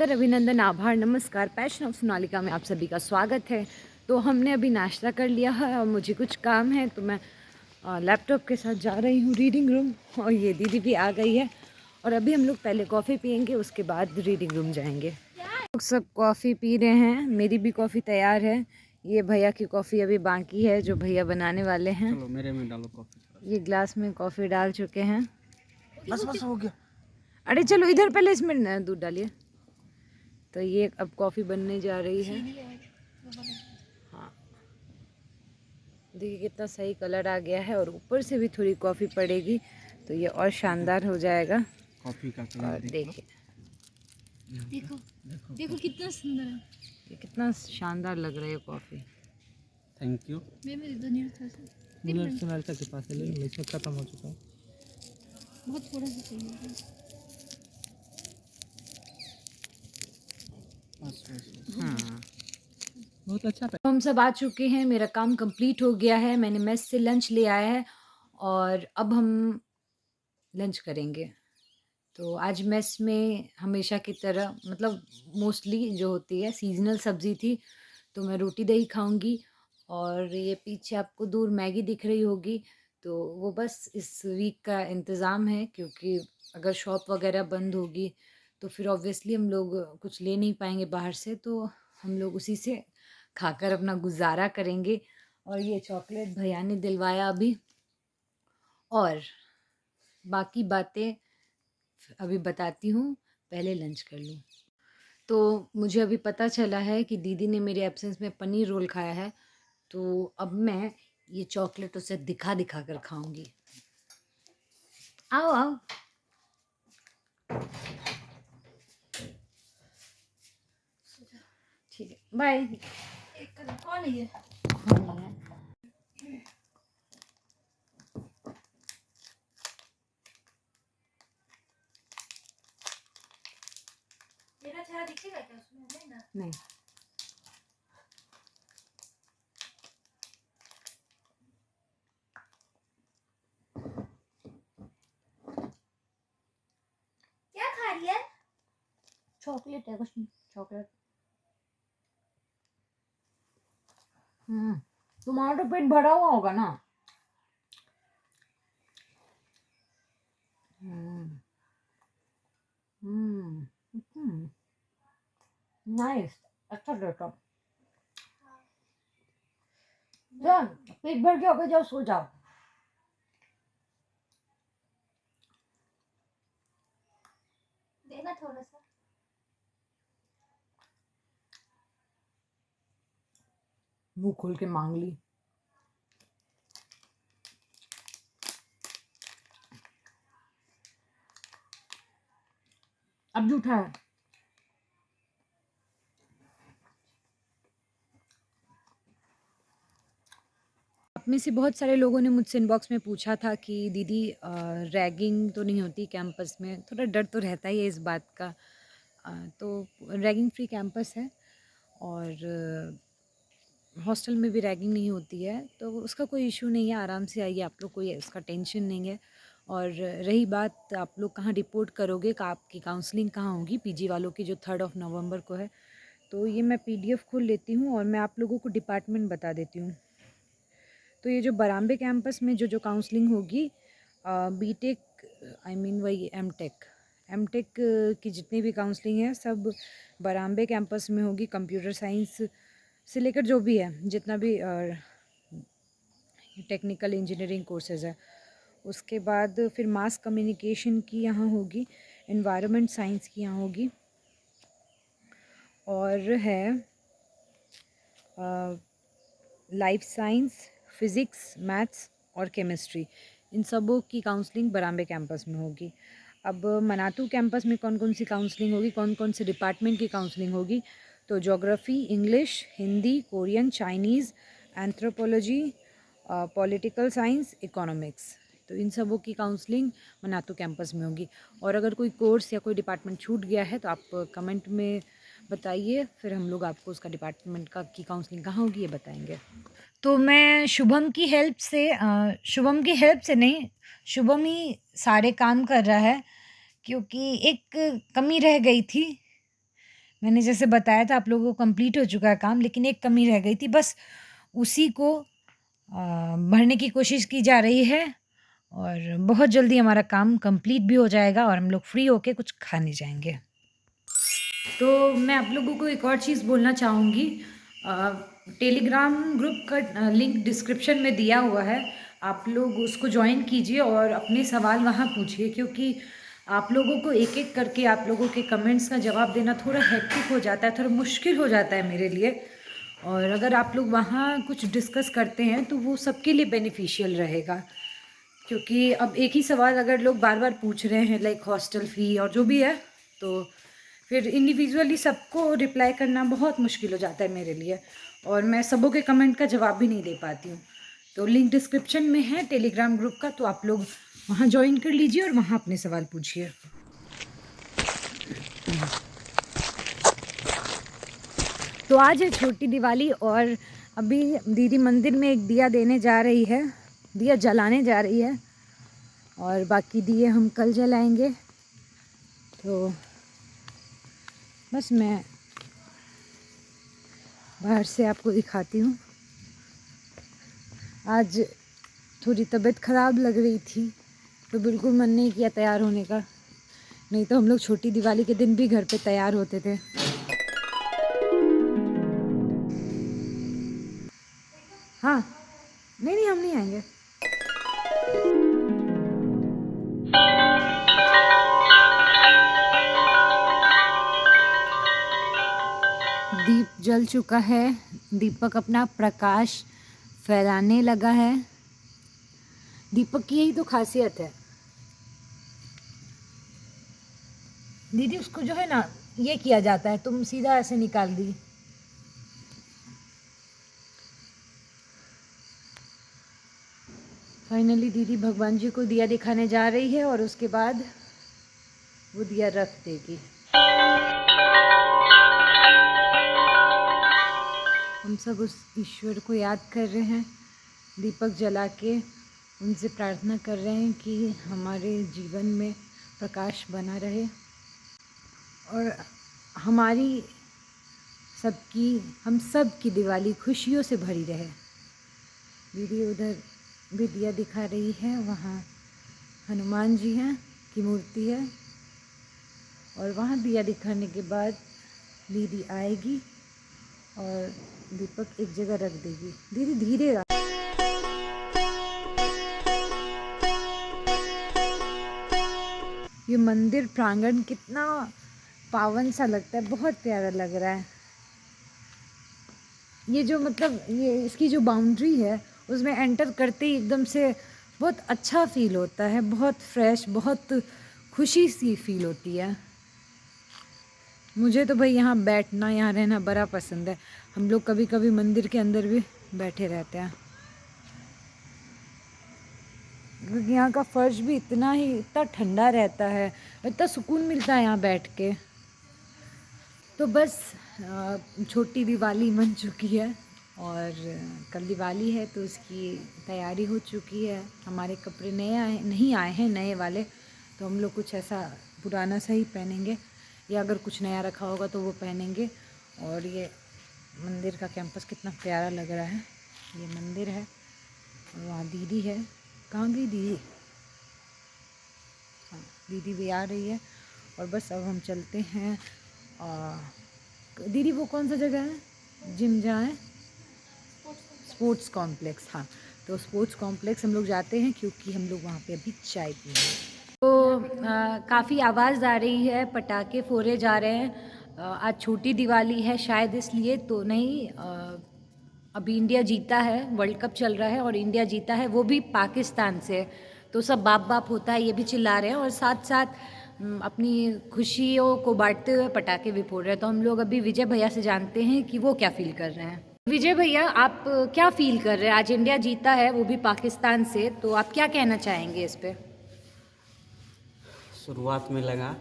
आदर, अभिनंदन, आभार, नमस्कार। पैशन ऑफ सोनालिका में आप सभी का स्वागत है। तो हमने अभी नाश्ता कर लिया है और मुझे कुछ काम है तो मैं लैपटॉप के साथ जा रही हूँ रीडिंग रूम। और ये दीदी भी आ गई है और अभी हम लोग पहले कॉफ़ी पियेंगे, उसके बाद रीडिंग रूम जाएंगे। लोग सब कॉफ़ी पी रहे हैं, मेरी भी कॉफ़ी तैयार है। ये भैया की कॉफ़ी अभी बाकी है जो भैया बनाने वाले हैं। चलो मेरे में डालो कॉफी। ये ग्लास में कॉफ़ी डाल चुके हैं। बस बस हो गया। अरे चलो इधर पहले इसमें दूध डालिए। तो ये अब कॉफ़ी बनने जा रही है। हाँ, देखिए कितना सही कलर आ गया है और ऊपर से भी थोड़ी कॉफ़ी पड़ेगी तो ये और शानदार हो जाएगा। कॉफी का और कलर देखिए देखो देखो कितना सुंदर है। ये कितना शानदार लग रहा है कॉफ़ी। Thank you. मैं तो नहीं रखा था। मिनट सोनालिका के पास है, लेकिन इसमें खत्म हो चुका है। बहुत थोड़ा सा चाहिए। हाँ, बहुत अच्छा। तो हम सब आ चुके हैं, मेरा काम कंप्लीट हो गया है। मैंने मेस से लंच ले आया है और अब हम लंच करेंगे। तो आज मेस में हमेशा की तरह मतलब मोस्टली जो होती है सीज़नल सब्ज़ी थी, तो मैं रोटी दही खाऊंगी। और ये पीछे आपको दूर मैगी दिख रही होगी, तो वो बस इस वीक का इंतज़ाम है क्योंकि अगर शॉप वगैरह बंद होगी तो फिर ऑब्वियसली हम लोग कुछ ले नहीं पाएंगे बाहर से, तो हम लोग उसी से खाकर अपना गुजारा करेंगे। और ये चॉकलेट भैया ने दिलवाया अभी, और बाकी बातें अभी बताती हूँ, पहले लंच कर लूँ। तो मुझे अभी पता चला है कि दीदी ने मेरे एब्सेंस में पनीर रोल खाया है, तो अब मैं ये चॉकलेट उसे दिखा दिखा कर खाऊंगी। आओ आओ। ठीक है, बाय। एक कौन है ये? मेरा चेहरा दिखेगा क्या उसमें? नहीं ना। नहीं, क्या खा रही है? चॉकलेट है, कुछ नहीं, चॉकलेट। तुम्हारा तो पेट भरा हुआ होगा ना। हम्म हम्म नाइस, अच्छा लगा। जाओ, पेट भर के होकर जाओ, सो जाओ। देना थोड़ा सा। मुंह खोल के मांग ली। अब जूठा है। आप में से बहुत सारे लोगों ने मुझसे इनबॉक्स में पूछा था कि दीदी रैगिंग तो नहीं होती कैंपस में? थोड़ा डर तो रहता ही है इस बात का। तो रैगिंग फ्री कैंपस है और हॉस्टल में भी रैगिंग नहीं होती है, तो उसका कोई इशू नहीं है। आराम से आइए आप लोग, कोई उसका टेंशन नहीं है। और रही बात आप लोग कहाँ रिपोर्ट करोगे, का आपकी काउंसलिंग कहाँ होगी पीजी वालों की, जो 3 नवंबर को है, तो ये मैं पीडीएफ खोल लेती हूँ और मैं आप लोगों को डिपार्टमेंट बता देती हूँ। तो ये जो बराम्बे कैंपस में जो जो काउंसलिंग होगी, बीटेक, आई मीन वही एमटेक, एमटेक की जितनी भी काउंसलिंग है सब बराम्बे कैंपस में होगी। कंप्यूटर साइंस से लेकर जो भी है, जितना भी टेक्निकल इंजीनियरिंग कोर्सेज़ है, उसके बाद फिर मास कम्युनिकेशन की यहाँ होगी, एनवायरनमेंट साइंस की यहाँ होगी, और है लाइफ साइंस, फिज़िक्स, मैथ्स और केमिस्ट्री। इन सबों की काउंसलिंग बराम्बे कैंपस में होगी। अब मनातू कैंपस में कौन कौन सी काउंसलिंग होगी, कौन कौन से डिपार्टमेंट की काउंसलिंग होगी? तो geography, English, Hindi, Korean, Chinese, anthropology, political science, economics, तो इन सबों की काउंसलिंग मनातू कैंपस में होगी। और अगर कोई कोर्स या कोई डिपार्टमेंट छूट गया है तो आप कमेंट में बताइए, फिर हम लोग आपको उसका डिपार्टमेंट का की काउंसलिंग कहाँ होगी ये बताएंगे। तो मैं शुभम की हेल्प से शुभम की हेल्प से नहीं, शुभम ही सारे काम कर रहा है क्योंकि एक कमी रह गई थी मैंने जैसे बताया था आप लोगों को कंप्लीट हो चुका है काम, लेकिन एक कमी रह गई थी, बस उसी को भरने की कोशिश की जा रही है और बहुत जल्दी हमारा काम कंप्लीट भी हो जाएगा और हम लोग फ्री होके कुछ खाने जाएँगे। तो मैं आप लोगों को एक और चीज़ बोलना चाहूँगी। टेलीग्राम ग्रुप का लिंक डिस्क्रिप्शन में दिया हुआ है, आप लोग उसको जॉइन कीजिए और अपने सवाल वहाँ पूछिए, क्योंकि आप लोगों को एक-एक करके आप लोगों के कमेंट्स का जवाब देना थोड़ा हेक्टिक हो जाता है, थोड़ा मुश्किल हो जाता है मेरे लिए। और अगर आप लोग वहाँ कुछ डिस्कस करते हैं तो वो सबके लिए बेनिफिशियल रहेगा, क्योंकि अब एक ही सवाल अगर लोग बार-बार पूछ रहे हैं, लाइक हॉस्टल फ़ी और जो भी है, तो फिर इंडिविजुअली सबको रिप्लाई करना बहुत मुश्किल हो जाता है मेरे लिए और मैं सबों के कमेंट का जवाब भी नहीं दे पाती हूँ। तो लिंक डिस्क्रिप्शन में है टेलीग्राम ग्रुप का, तो आप लोग वहाँ जॉइन कर लीजिए और वहाँ अपने सवाल पूछिए। तो आज है छोटी दिवाली और अभी दीदी मंदिर में एक दिया देने जा रही है, दिया जलाने जा रही है और बाकी दिए हम कल जलाएंगे। तो बस मैं बाहर से आपको दिखाती हूँ। आज थोड़ी तबीयत ख़राब लग रही थी तो बिल्कुल मन नहीं किया तैयार होने का, नहीं तो हम लोग छोटी दिवाली के दिन भी घर पे तैयार होते थे। हाँ, नहीं हम नहीं आएंगे। दीप जल चुका है, दीपक अपना प्रकाश फैलाने लगा है। दीपक की यही तो खासियत है। दीदी उसको जो है ना ये किया जाता है, तुम सीधा ऐसे निकाल दी। फाइनली दीदी भगवान जी को दिया दिखाने जा रही है और उसके बाद वो दिया रख देगी। हम सब उस ईश्वर को याद कर रहे हैं, दीपक जला के उनसे प्रार्थना कर रहे हैं कि हमारे जीवन में प्रकाश बना रहे और हमारी हम सब की दिवाली खुशियों से भरी रहे। दीदी उधर भी दिया दिखा रही है, वहाँ हनुमान जी हैं की मूर्ति है और वहाँ दिया दिखाने के बाद दीदी आएगी और दीपक एक जगह रख देगी। दीदी धीरे रख। ये मंदिर प्रांगण कितना पावन सा लगता है, बहुत प्यारा लग रहा है। ये जो मतलब ये इसकी जो बाउंड्री है उसमें एंटर करते ही एकदम से बहुत अच्छा फील होता है, बहुत फ्रेश, बहुत खुशी सी फील होती है। मुझे तो भाई यहाँ बैठना, यहाँ रहना बड़ा पसंद है। हम लोग कभी कभी मंदिर के अंदर भी बैठे रहते हैं, क्योंकि यहाँ का फर्श भी इतना ठंडा रहता है, इतना सुकून मिलता है यहाँ बैठ के। तो बस छोटी दिवाली बन चुकी है और कल दिवाली है तो उसकी तैयारी हो चुकी है। हमारे कपड़े नहीं आए हैं नए वाले, तो हम लोग कुछ ऐसा पुराना सा ही पहनेंगे या अगर कुछ नया रखा होगा तो वो पहनेंगे। और ये मंदिर का कैंपस कितना प्यारा लग रहा है। ये मंदिर है और वहाँ दीदी है। कहाँ गई दीदी? हाँ, दीदी भी आ रही है और बस अब हम चलते हैं। दीदी वो कौन सा जगह है जिम जहाँ है? Sports complex. हाँ, तो स्पोर्ट्स कॉम्प्लेक्स हम लोग जाते हैं क्योंकि हम लोग वहाँ पे अभी चाय पीएंगे। तो काफ़ी आवाज़ आ रही है, पटाखे फोड़े जा रहे हैं। आज छोटी दिवाली है शायद इसलिए तो नहीं। अभी इंडिया जीता है, वर्ल्ड कप चल रहा है और इंडिया जीता है वो भी पाकिस्तान से, तो सब बाप बाप होता है ये भी चिल्ला रहे हैं और साथ साथ अपनी खुशियों को बांटते हुए पटाखे भी फोड़ रहे हैं। तो हम लोग अभी विजय भैया से जानते हैं कि वो क्या फील कर रहे हैं। विजय भैया, आप क्या फील कर रहे हैं? आज इंडिया जीता है वो भी पाकिस्तान से, तो आप क्या कहना चाहेंगे इस पे? शुरुआत में लगा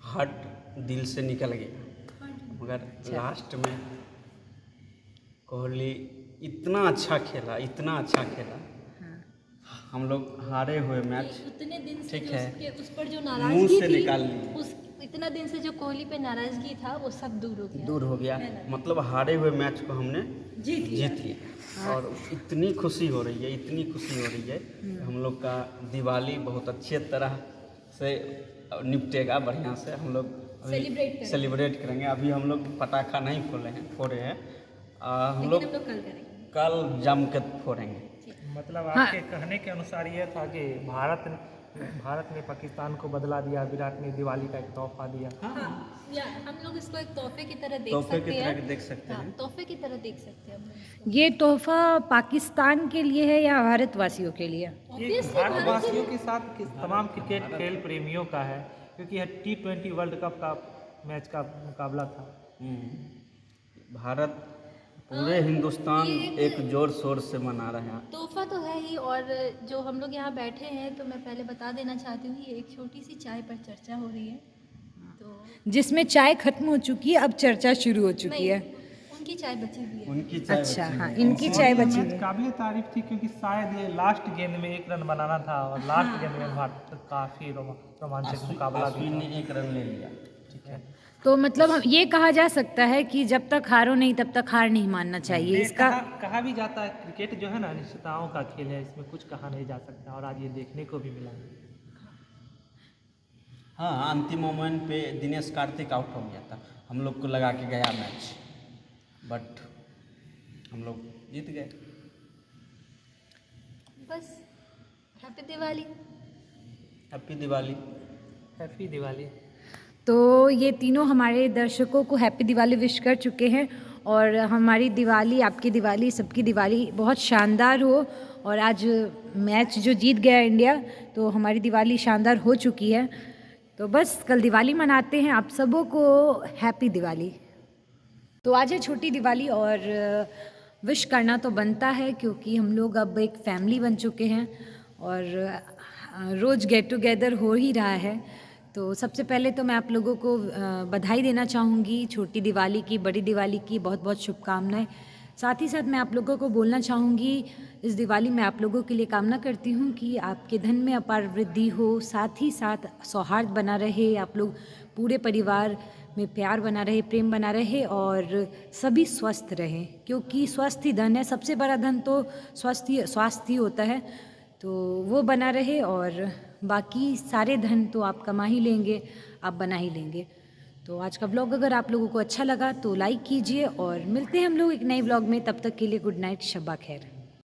हार्ट दिल से निकल गया, मगर लास्ट में कोहली इतना अच्छा खेला, इतना अच्छा खेला। हम लोग हारे हुए मैच, उतने दिन से ठीक जो है, उस पर जो मुंह नाराजगी से थी निकाल ली। इतना दिन से जो कोहली पे नाराजगी था वो सब दूर हो गया। दूर हो गया, मतलब हारे हुए मैच को हमने जीत लिया। और इतनी खुशी हो रही है, इतनी खुशी हो रही है, हम लोग का दिवाली बहुत अच्छे तरह से निपटेगा, बढ़िया से हम लोग सेलिब्रेट करेंगे। अभी हम लोग पटाखा नहीं फोड़े हैं, हम लोग कल जम के फोड़ेंगे। मतलब आपके कहने के अनुसार ये था कि भारत ने पाकिस्तान को बदला दिया, विराट ने दिवाली का एक तोहफा दिया। या हम लोग इसको एक तोहफे की तरह देख तोहफे सकते की हैं। तरह देख सकते हैं। तोहफे की तरह देख सकते हैं हम लोग। ये तोहफा पाकिस्तान के लिए है या भारतवासियों के लिए? ये भारतवासियों के साथ तमाम क्रिकेट खेल प्रेमियों का है, क्योंकि यह T20 वर्ल्ड कप का मैच का मुकाबला था। भारत पूरे हिंदुस्तान एक जोर शोर से मना रहे हैं। तोहफा तो है ही, और जो हम लोग यहाँ बैठे हैं तो मैं पहले बता देना चाहती हूँ कि एक छोटी सी चाय पर चर्चा हो रही है। तो जिसमें चाय खत्म हो चुकी है, अब चर्चा शुरू हो चुकी है। उनकी चाय बची हुई है। उनकी चाय अच्छा, बची हाँ, हुई है। इनकी चाय बची मैच है। काबिल तारीफ थी, क्योंकि शायद ये लास्ट गेंद में 1 रन बनाना था, और लास्ट गेंद में भारत काफी रोमांचक मुकाबला भी अश्विन था। ने 1 रन ले लिया। ठीक है, तो मतलब ये कहा जा सकता है कि जब तक हारो नहीं तब तक हार नहीं मानना चाहिए। ये इसका कहा भी जाता है, क्रिकेट जो है ना अनिश्चितताओं का खेल है, इसमें कुछ कहा नहीं जा सकता, और आज ये देखने को भी मिला। हाँ, अंतिम मोमेंट पे दिनेश कार्तिक आउट हो गया था, हम लोग को लगा के गया मैच, बट हम लोग जीत गए। बस happy Diwali. Happy Diwali. Happy Diwali. तो ये तीनों हमारे दर्शकों को हैप्पी दिवाली विश कर चुके हैं, और हमारी दिवाली, आपकी दिवाली, सबकी दिवाली बहुत शानदार हो। और आज मैच जो जीत गया इंडिया, तो हमारी दिवाली शानदार हो चुकी है। तो बस कल दिवाली मनाते हैं, आप सबों को हैप्पी दिवाली। तो आज है छोटी दिवाली, और विश करना तो बनता है, क्योंकि हम लोग अब एक फैमिली बन चुके हैं और रोज़ गेट टुगेदर हो ही रहा है। तो सबसे पहले तो मैं आप लोगों को बधाई देना चाहूँगी छोटी दिवाली की, बड़ी दिवाली की बहुत बहुत शुभकामनाएं। साथ ही साथ मैं आप लोगों को बोलना चाहूँगी, इस दिवाली में आप लोगों के लिए कामना करती हूँ कि आपके धन में अपार वृद्धि हो, साथ ही साथ सौहार्द बना रहे, आप लोग पूरे परिवार में प्यार बना रहे, प्रेम बना रहे, और सभी स्वस्थ रहें, क्योंकि स्वस्थ ही धन है। सबसे बड़ा धन तो स्वास्थ्य होता है, तो वो बना रहे, और बाकी सारे धन तो आप कमा ही लेंगे, आप बना ही लेंगे। तो आज का व्लॉग अगर आप लोगों को अच्छा लगा तो लाइक कीजिए, और मिलते हैं हम लोग एक नए व्लॉग में। तब तक के लिए गुड नाइट, शब्बा खैर।